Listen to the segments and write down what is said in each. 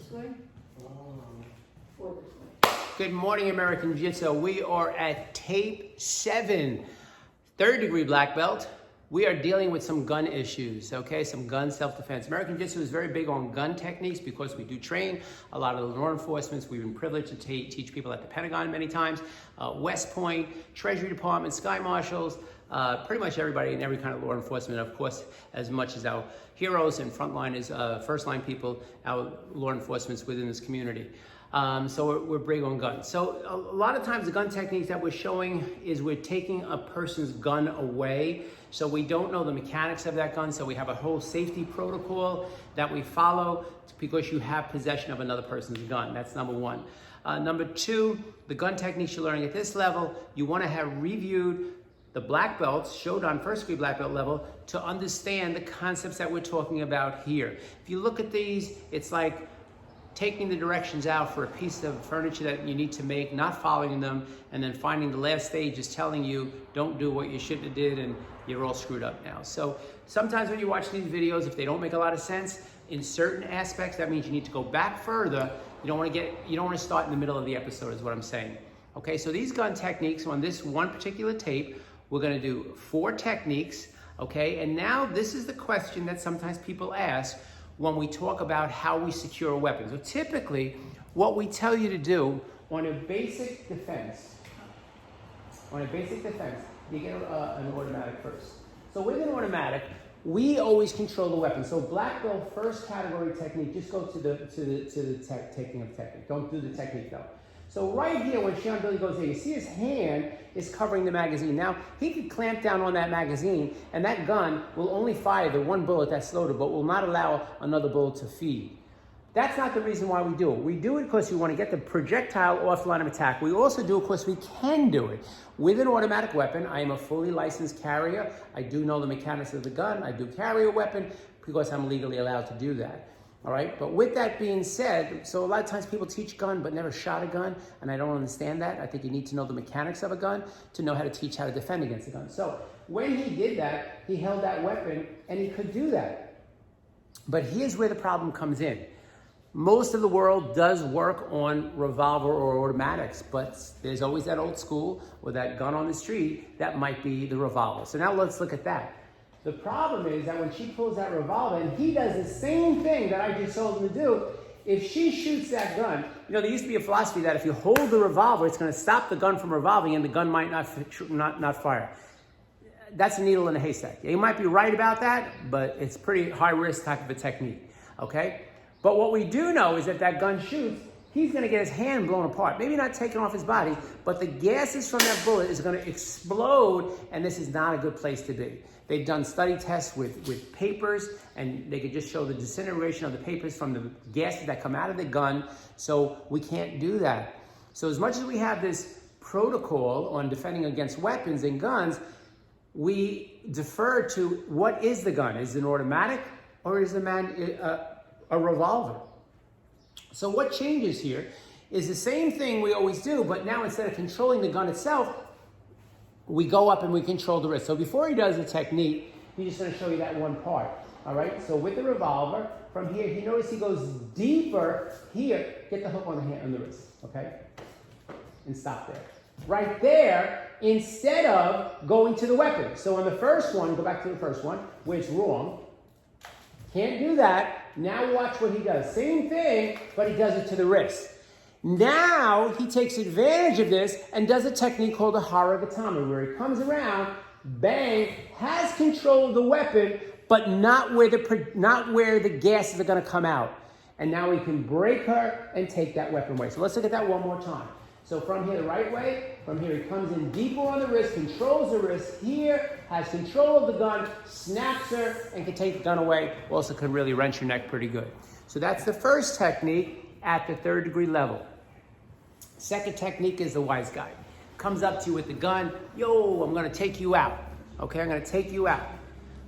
This way? Or this way? Good morning, American Jiu-Jitsu. We are at tape 7, third degree black belt. We are dealing with some gun issues, okay? Some gun self-defense. American Jiu-Jitsu is very big on gun techniques because we do train a lot of the law enforcement. We've been privileged to teach people at the Pentagon many times, West Point, Treasury Department, Sky Marshals, pretty much everybody in every kind of law enforcement. Of course, as much as our heroes and frontliners, first-line people, our law enforcement within this community. So we're big on guns. So a lot of times the gun techniques that we're showing is we're taking a person's gun away. So we don't know the mechanics of that gun. So we have a whole safety protocol that we follow because you have possession of another person's gun. That's number one. Number two, the gun techniques you're learning at this level, you want to have reviewed the black belts, Shodan first degree black belt level, to understand the concepts that we're talking about here. If you look at these, it's like taking the directions out for a piece of furniture that you need to make, not following them, and then finding the last stage is telling you, don't do what you shouldn't have did, and you're all screwed up now. So sometimes when you watch these videos, if they don't make a lot of sense, in certain aspects, that means you need to go back further. You don't want to start in the middle of the episode, is what I'm saying. Okay, so these gun techniques, on this one particular tape, we're gonna do 4 techniques, okay? And now this is the question that sometimes people ask when we talk about how we secure a weapon. So typically, what we tell you to do on a basic defense, you get an automatic first. So with an automatic, we always control the weapon. So black belt first category technique, just go to the taking of technique. Don't do the technique though. So right here, when Sean Billy goes here, you see his hand is covering the magazine. Now, he could clamp down on that magazine, and that gun will only fire the one bullet that's loaded, but will not allow another bullet to feed. That's not the reason why we do it. We do it because we want to get the projectile off the line of attack. We also do it because we can do it. With an automatic weapon, I am a fully licensed carrier. I do know the mechanics of the gun. I do carry a weapon because I'm legally allowed to do that. All right, but with that being said, so a lot of times people teach gun but never shot a gun, and I don't understand that. I think you need to know the mechanics of a gun to know how to teach how to defend against a gun. So when he did that, he held that weapon and he could do that. But here's where the problem comes in. Most of the world does work on revolver or automatics, but there's always that old school or that gun on the street that might be the revolver. So now let's look at that. The problem is that when she pulls that revolver and he does the same thing that I just told him to do, if she shoots that gun, you know, there used to be a philosophy that if you hold the revolver, it's going to stop the gun from revolving and the gun might not fire. That's a needle in a haystack. You might be right about that, but it's pretty high risk type of a technique, okay? But what we do know is that that gun shoots, he's going to get his hand blown apart. Maybe not taken off his body, but the gases from that bullet is going to explode, and this is not a good place to be. They've done study tests with papers, and they could just show the disintegration of the papers from the gases that come out of the gun, so we can't do that. So as much as we have this protocol on defending against weapons and guns, we defer to what is the gun? Is it an automatic or is a revolver? So what changes here is the same thing we always do, but now instead of controlling the gun itself, we go up and we control the wrist. So before he does the technique, he's just going to show you that one part. All right? So with the revolver, from here, you notice he goes deeper here. Get the hook on the hand, on the wrist, okay? And stop there. Right there, instead of going to the weapon. So on the first one, go back to the first one, where it's wrong. Can't do that. Now watch what he does. Same thing, but he does it to the wrist. Now he takes advantage of this and does a technique called a haragatame, where he comes around, bang, has control of the weapon, but not where the gases are going to come out. And now he can break her and take that weapon away. So let's look at that one more time. So from here the right way, from here he comes in deeper on the wrist, controls the wrist here, has control of the gun, snaps her, and can take the gun away. Also can really wrench your neck pretty good. So that's the first technique at the third degree level. Second technique is the wise guy. Comes up to you with the gun, yo, I'm gonna take you out. Okay, I'm gonna take you out.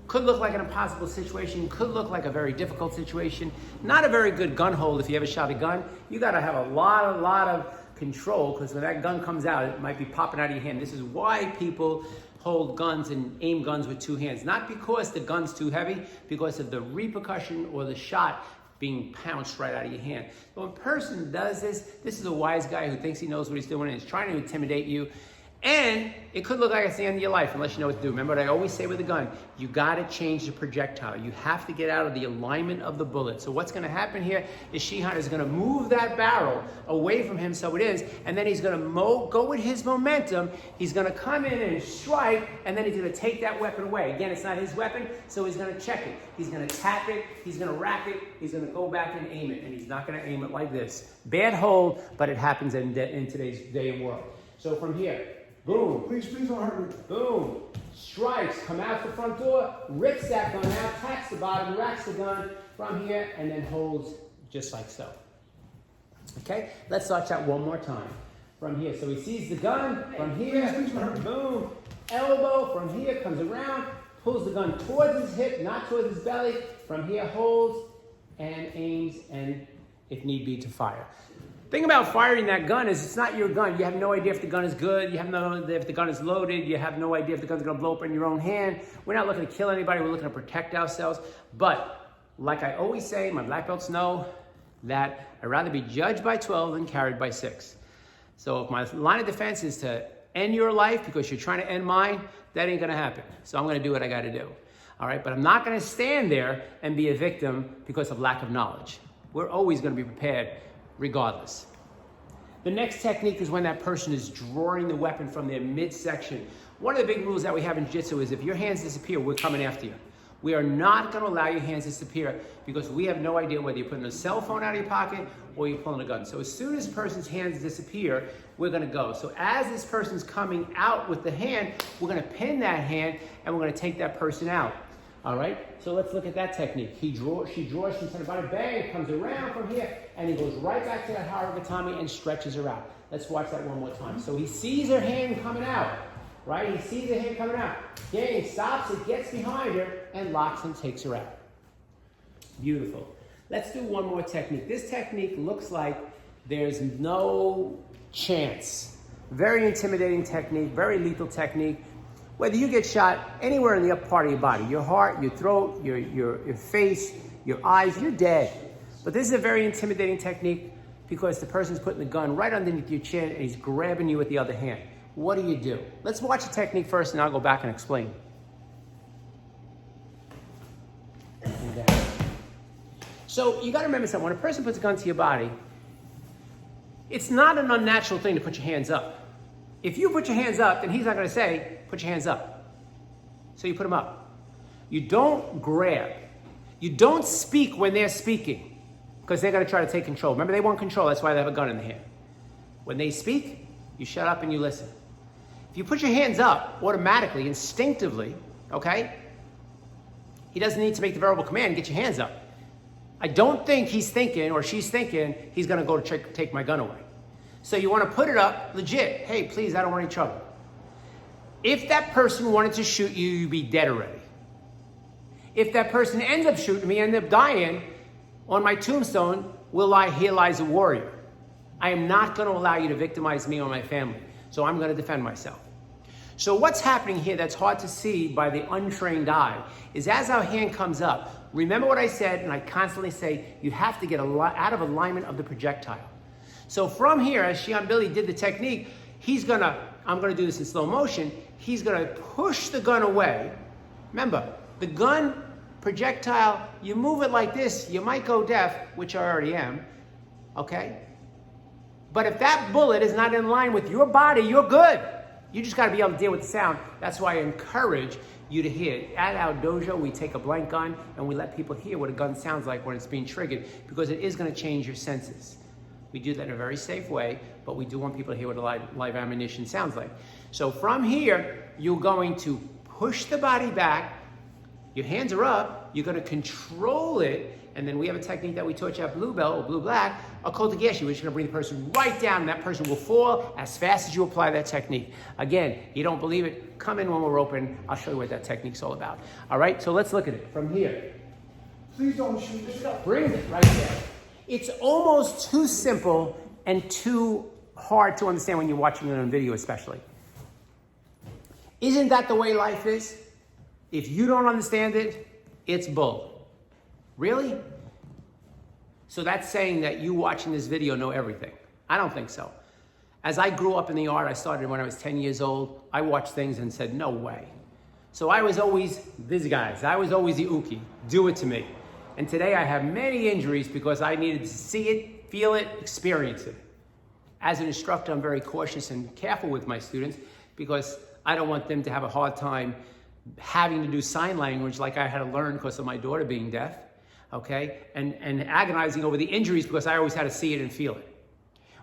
Could look like an impossible situation, could look like a very difficult situation. Not a very good gun hold if you ever shot a gun. You gotta have a lot of control, because when that gun comes out, it might be popping out of your hand. This is why people hold guns and aim guns with 2 hands. Not because the gun's too heavy, because of the repercussion or the shot being pounced right out of your hand. So when a person does this, this is a wise guy who thinks he knows what he's doing and is trying to intimidate you. And it could look like it's the end of your life unless you know what to do. Remember what I always say with a gun, you gotta change the projectile. You have to get out of the alignment of the bullet. So what's gonna happen here is Shihan is gonna move that barrel away from him so it is, and then he's gonna go with his momentum, he's gonna come in and strike, and then he's gonna take that weapon away. Again, it's not his weapon, so he's gonna check it. He's gonna tap it, he's gonna rack it, he's gonna go back and aim it, and he's not gonna aim it like this. Bad hold, but it happens in today's day and world. So from here, boom. Please don't hurt me. Boom. Strikes, come out the front door, rips that gun out, taps the bottom, racks the gun from here, and then holds just like so. Okay? Let's watch that one more time. From here. So he sees the gun from here. Boom. Elbow from here, comes around, pulls the gun towards his hip, not towards his belly. From here, holds and aims, and if need be, to fire. Thing about firing that gun is it's not your gun. You have no idea if the gun is good. You have no idea if the gun is loaded. You have no idea if the gun's going to blow up in your own hand. We're not looking to kill anybody. We're looking to protect ourselves. But like I always say, my black belts know that I'd rather be judged by 12 than carried by 6. So if my line of defense is to end your life because you're trying to end mine, that ain't going to happen. So I'm going to do what I got to do. All right? But I'm not going to stand there and be a victim because of lack of knowledge. We're always going to be prepared regardless. The next technique is when that person is drawing the weapon from their midsection. One of the big rules that we have in Jiu-Jitsu is if your hands disappear, we're coming after you. We are not going to allow your hands to disappear because we have no idea whether you're putting a cell phone out of your pocket or you're pulling a gun. So as soon as a person's hands disappear, we're going to go. So as this person's coming out with the hand, we're going to pin that hand and we're going to take that person out. All right, so let's look at that technique. She draws from center body, bang, comes around from here, and he goes right back to that Haragatami and stretches her out. Let's watch that one more time. So he sees her hand coming out, right? He sees her hand coming out. Gang stops it, gets behind her, and locks and takes her out. Beautiful. Let's do one more technique. This technique looks like there's no chance. Very intimidating technique, very lethal technique. Whether you get shot anywhere in the upper part of your body, your heart, your throat, your face, your eyes, you're dead. But this is a very intimidating technique because the person's putting the gun right underneath your chin and he's grabbing you with the other hand. What do? Let's watch the technique first and I'll go back and explain. So you got to remember something. When a person puts a gun to your body, it's not an unnatural thing to put your hands up. If you put your hands up, then he's not going to say, put your hands up. So you put them up. You don't grab. You don't speak when they're speaking because they're going to try to take control. Remember, they want control. That's why they have a gun in their hand. When they speak, you shut up and you listen. If you put your hands up automatically, instinctively, okay, he doesn't need to make the verbal command, get your hands up. I don't think he's thinking or she's thinking he's going to go to take my gun away. So you want to put it up legit. Hey, please, I don't want any trouble. If that person wanted to shoot you, you'd be dead already. If that person ends up shooting me, end up dying, on my tombstone, here lies a warrior. I am not going to allow you to victimize me or my family. So I'm going to defend myself. So what's happening here that's hard to see by the untrained eye is as our hand comes up, remember what I said, and I constantly say, you have to get out of alignment of the projectile. So from here, as Shihan Billy did the technique, I'm going to do this in slow motion, he's going to push the gun away. Remember, the gun projectile, you move it like this, you might go deaf, which I already am, okay? But if that bullet is not in line with your body, you're good. You just got to be able to deal with the sound. That's why I encourage you to hear. At our dojo, we take a blank gun and we let people hear what a gun sounds like when it's being triggered because it is going to change your senses. We do that in a very safe way, but we do want people to hear what a live ammunition sounds like. So from here, you're going to push the body back. Your hands are up. You're going to control it. And then we have a technique that we taught you at blue belt or blue black, a kotegaeshi, which is going to bring the person right down, and that person will fall as fast as you apply that technique. Again, you don't believe it, come in when we're open. I'll show you what that technique's all about. All right, so let's look at it from here. Please don't shoot. Brings it right there. It's almost too simple and too hard to understand when you're watching it on video especially. Isn't that the way life is? If you don't understand it, it's bull. Really? So that's saying that you watching this video know everything. I don't think so. As I grew up in the art, I started when I was 10 years old. I watched things and said, no way. So I was always these guys. I was always the uki. Do it to me. And today I have many injuries because I needed to see it, feel it, experience it. As an instructor, I'm very cautious and careful with my students because I don't want them to have a hard time having to do sign language like I had to learn because of my daughter being deaf, okay? And agonizing over the injuries because I always had to see it and feel it.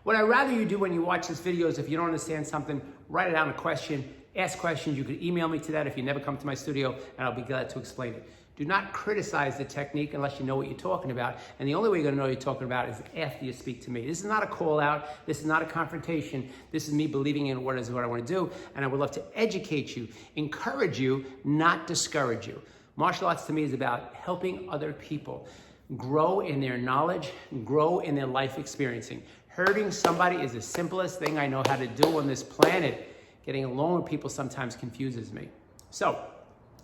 What I'd rather you do when you watch this video is if you don't understand something, write it down a question, ask questions. You could email me to that if you never come to my studio, and I'll be glad to explain it. Do not criticize the technique unless you know what you're talking about. And the only way you're going to know what you're talking about is after you speak to me. This is not a call out. This is not a confrontation. This is me believing in what is what I want to do. And I would love to educate you, encourage you, not discourage you. Martial arts to me is about helping other people grow in their knowledge, grow in their life experiencing. Hurting somebody is the simplest thing I know how to do on this planet. Getting along with people sometimes confuses me. So,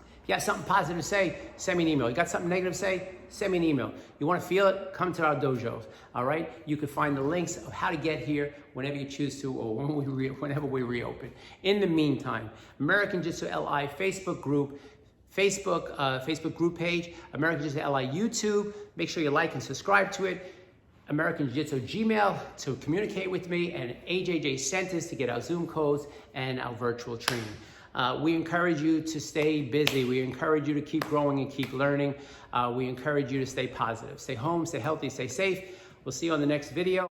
if you got something positive to say, send me an email. You got something negative to say, send me an email. You want to feel it, come to our dojos, all right? You can find the links of how to get here whenever you choose to or whenever we reopen. In the meantime, American Jiu-Jitsu LI Facebook group, Facebook group page, American Jiu-Jitsu LI YouTube. Make sure you like and subscribe to it. American Jiu-Jitsu Gmail to communicate with me, and AJJ Centers to get our Zoom codes and our virtual training. We encourage you to stay busy. We encourage you to keep growing and keep learning. We encourage you to stay positive. Stay home, stay healthy, stay safe. We'll see you on the next video.